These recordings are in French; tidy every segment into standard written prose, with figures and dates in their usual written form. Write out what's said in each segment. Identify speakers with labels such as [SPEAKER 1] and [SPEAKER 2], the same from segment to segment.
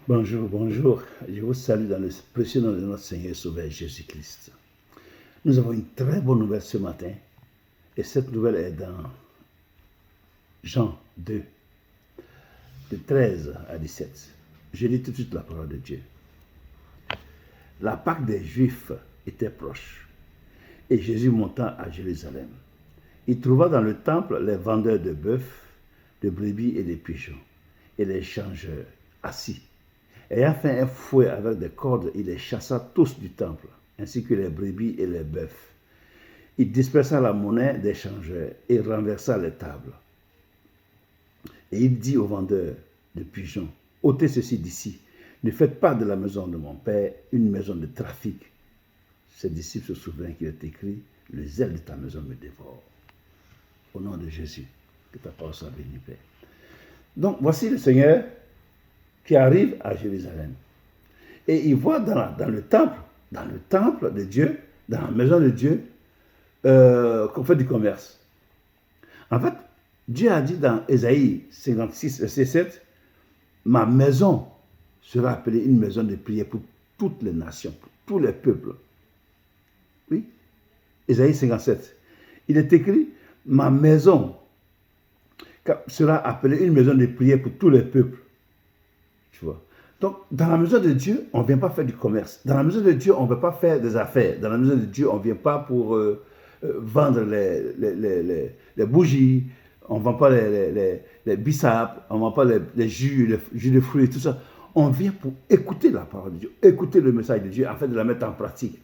[SPEAKER 1] Bonjour, bonjour. Je vous salue dans le précieux nom de notre Seigneur et Sauveur Jésus-Christ. Nous avons une très bonne nouvelle ce matin. Et cette nouvelle est dans Jean 2, de 13 à 17. Je lis tout de suite la parole de Dieu. La Pâque des Juifs était proche. Et Jésus monta à Jérusalem. Il trouva dans le temple les vendeurs de bœufs, de brebis et de pigeons, et les changeurs assis. Ayant fait un fouet avec des cordes, il les chassa tous du temple, ainsi que les brebis et les bœufs. Il dispersa la monnaie des changeurs et renversa les tables. Et il dit aux vendeurs de pigeons, ôtez ceci d'ici, ne faites pas de la maison de mon Père une maison de trafic. Ses disciples se souvinrent qu'il est écrit, le zèle de ta maison me dévore. Au nom de Jésus, que ta parole soit bénie, Père. Donc, voici le Seigneur qui arrive à Jérusalem. Et il voit dans le temple de Dieu, dans la maison de Dieu, qu'on fait du commerce. En fait, Dieu a dit dans Ésaïe 56, verset 7, ma maison sera appelée une maison de prière pour toutes les nations, pour tous les peuples. Oui, Ésaïe 57. Il est écrit, ma maison sera appelée une maison de prière pour tous les peuples. Tu vois. Donc, dans la maison de Dieu, on ne vient pas faire du commerce. Dans la maison de Dieu, on ne veut pas faire des affaires. Dans la maison de Dieu, on ne vient pas pour vendre les bougies, on ne vend pas les bissapes, on ne vend pas les jus de fruits, tout ça. On vient pour écouter la parole de Dieu, écouter le message de Dieu afin de la mettre en pratique.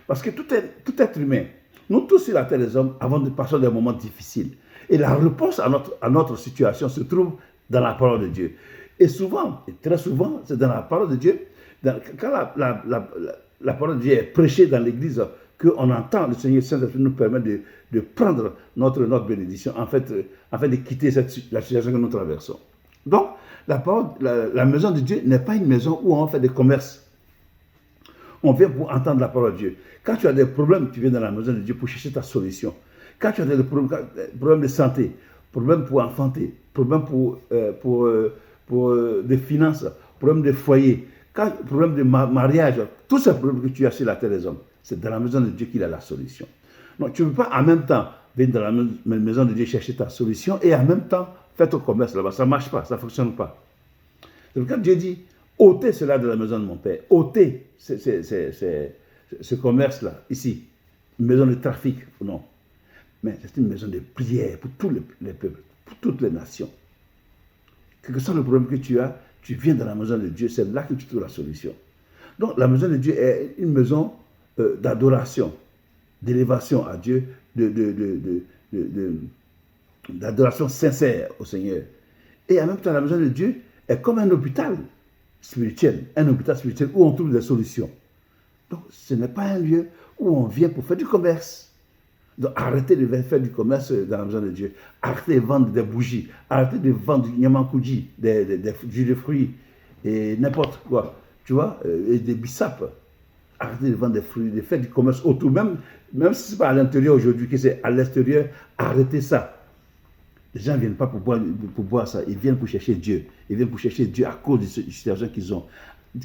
[SPEAKER 1] Parce que tout être humain, nous tous sur la terre des hommes, avons de passer des moments difficiles. Et la réponse à notre situation se trouve dans la parole de Dieu. Et souvent, et très souvent, c'est dans la parole de Dieu, quand la parole de Dieu est prêchée dans l'église, qu'on entend le Seigneur Saint-Esprit nous permettre de prendre notre bénédiction, en fait, afin de quitter la situation que nous traversons. Donc, la maison de Dieu n'est pas une maison où on fait des commerces. On vient pour entendre la parole de Dieu. Quand tu as des problèmes, tu viens dans la maison de Dieu pour chercher ta solution. Quand tu as des problèmes de santé, problèmes pour enfanter, problèmes pour des finances, problèmes de foyer, problèmes de mariage, tous ces problèmes que tu as sur la terre des hommes, c'est dans la maison de Dieu qu'il a la solution. Donc tu ne peux pas en même temps venir dans la maison de Dieu chercher ta solution et en même temps faire ton commerce là-bas. Ça ne marche pas, ça ne fonctionne pas. Donc quand Dieu dit, ôtez cela de la maison de mon Père, ôtez ce commerce-là, ici, une maison de trafic, non. Mais c'est une maison de prière pour tous les peuples, pour toutes les nations. Quel que soit le problème que tu as, tu viens dans la maison de Dieu, c'est là que tu trouves la solution. Donc la maison de Dieu est une maison d'adoration, d'élévation à Dieu, d'adoration sincère au Seigneur. Et en même temps, la maison de Dieu est comme un hôpital spirituel où on trouve des solutions. Donc ce n'est pas un lieu où on vient pour faire du commerce. Donc arrêtez de faire du commerce dans la maison de Dieu. Arrêtez de vendre des bougies. Arrêtez de vendre du nyamankuji, des jus de fruits et n'importe quoi. Tu vois, et des bissapes. Arrêtez de vendre des fruits, de faire du commerce autour. Même si ce n'est pas à l'intérieur aujourd'hui, que c'est à l'extérieur, arrêtez ça. Les gens ne viennent pas pour boire ça. Ils viennent pour chercher Dieu. Ils viennent pour chercher Dieu à cause des situations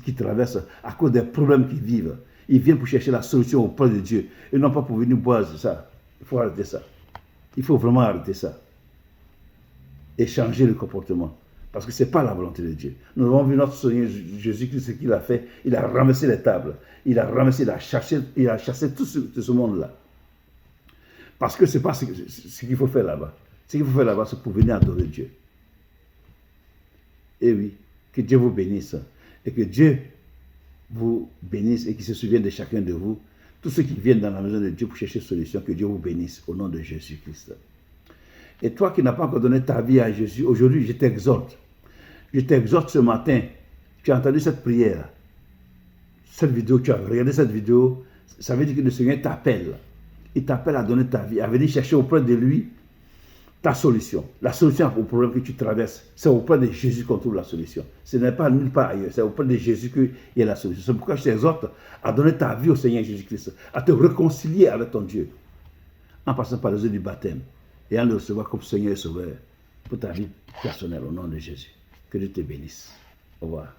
[SPEAKER 1] qu'ils traversent, à cause des problèmes qu'ils vivent. Ils viennent pour chercher la solution auprès de Dieu. Et non pas pour venir boire ça. Il faut arrêter ça. Il faut vraiment arrêter ça. Et changer le comportement. Parce que ce n'est pas la volonté de Dieu. Nous avons vu notre Seigneur Jésus-Christ, ce qu'il a fait. Il a ramassé les tables. Il a chassé tout ce monde-là. Parce que ce n'est pas ce qu'il faut faire là-bas. Ce qu'il faut faire là-bas, c'est pour venir adorer Dieu. Et oui, que Dieu vous bénisse. Et que Dieu vous bénisse et qu'il se souvienne de chacun de vous. Tous ceux qui viennent dans la maison de Dieu pour chercher solution, que Dieu vous bénisse au nom de Jésus-Christ. Et toi qui n'as pas encore donné ta vie à Jésus, aujourd'hui, je t'exhorte. Je t'exhorte ce matin. Tu as entendu cette prière, cette vidéo, tu as regardé cette vidéo, ça veut dire que le Seigneur t'appelle. Il t'appelle à donner ta vie, à venir chercher auprès de lui ta solution. La solution au problème que tu traverses, c'est auprès de Jésus qu'on trouve la solution. Ce n'est pas nulle part ailleurs, c'est auprès de Jésus qu'il y a la solution. C'est pourquoi je t'exhorte à donner ta vie au Seigneur Jésus-Christ, à te réconcilier avec ton Dieu, en passant par les eaux du baptême, et en le recevoir comme Seigneur et Sauveur pour ta vie personnelle au nom de Jésus. Que Dieu te bénisse. Au revoir.